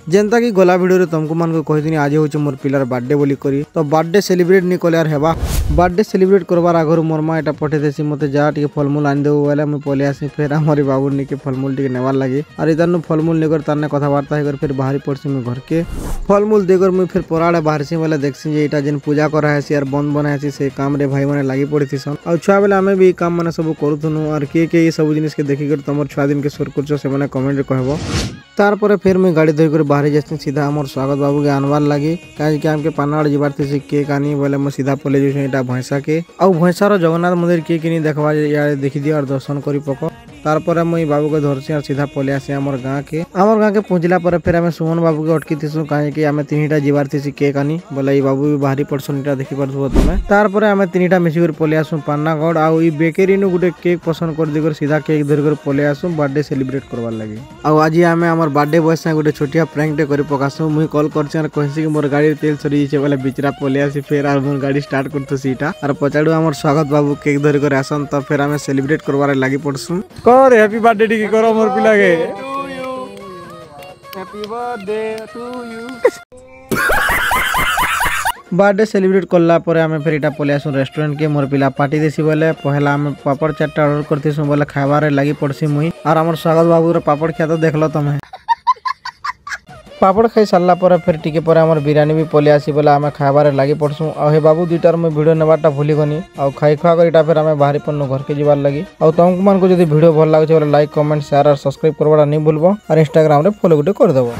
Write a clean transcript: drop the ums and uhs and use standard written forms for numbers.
जेनता कि गला वीडियो तुमको मान कही आज हूँ मोर पिलार बर्थडे बोली करी तो बर्थडे सेलिब्रेट नहीं कले हेबा। बर्थडे सेलिब्रेट करवार आगर मोर माँ यहाँ पठे देसी मत जा टे फलमूल आनीदेव बोले मुझे पलि आसी फिर आमरी बाबू निके फलमूल टे नेवार लगे और इधर फलमूल लेकर तार कथबार्ता होकर फिर बाहरी पड़सी मुझे घर के फलमूल देकर मुझे फिर पराड़े बाहरसी बोले देखसी यहाँ जेन पूजा करासी और बंद बनासी से काम रे भाई मैंने लगी पड़ी सन और छुआ बेले आम भी काम मैंने सब करूँ और किए सब जिनिस के देखिक तुम छुआ दिन के सुर कर कमेंट कहब। तारपर फिर मुझे गाड़ी धरिक बाहरी जाती सीधा आम स्वागत बाबू के आनवार लगी कहीं आमके पानाड़ जीवार थी केक आनी बोले मुझे सीधा पलि जाऊँ भैंसा के आउ भैंसार जगन्नाथ मंदिर किए कि देखा या देखी दिया और दर्शन कर पक। तारपर मुई बाबू के धरसी और सीधा पलि आसी आमर गाँ के पहुँचला फिर आम सुमन बाबू के अटकी थीसु कहीं आम तीन जीवार थी केक आनी बोले बाबू भी बाहरी पड़सन यहाँ देखी पार्थ तुम। तारपर आम तीन मिसिक पलि आसू पानागढ़ आउ बेकरी नु गोटे केक पसंद कर देकर सीधा केक धरिक पलि आसू बर्थडे सेलिब्रेट करवार लगे। आज आम आम बर्थडे बॉय से गोटे छोटिया प्रैंक टे कर पकासू मुई कॉल कर कही मोर गाड़ी तेल सरी जाइए बोले बिचरा पलि आसी फिर आर मोर गाड़ी स्टार्ट करते इटा और पचाड़ू आम स्वागत बाबू केक धरिक आसन तो फिर आम सेलिब्रेट करवार लगी पड़सू कर हैप्पी बर्थडे टी करो मोर पिला के happy birthday to you. Birthday celebrate करला पर आम फिर इटा पलि आसू रेस्टोरेंट के मोर पिला पार्टी देसी बोले पहला आम पापड़ चार्टा ऑर्डर करतीसु बोले खाइबार लगी पड़सी मुई और आम स्वागत बाबू पापड़ खिया तो देख लो तुम्हें पापड़ खाई सारा पर फिर टिके पर आम बिरियानी भी पलि आसी बोले आम खाइबार लगी पड़सू और हे बाबू दुईटार मुझे भिडियो नेबारटा भूली गनी और खाई खुआ कर फिर आम बाहरी पन्नू घर के जीवार लगी और तुमको मान को जब भिडियो भल लगे लाइक कमेंट शेयर और सब्सक्राइब करवाटा नहीं भूलब और इंस्टाग्राम रे फॉलो गोटे करदेव।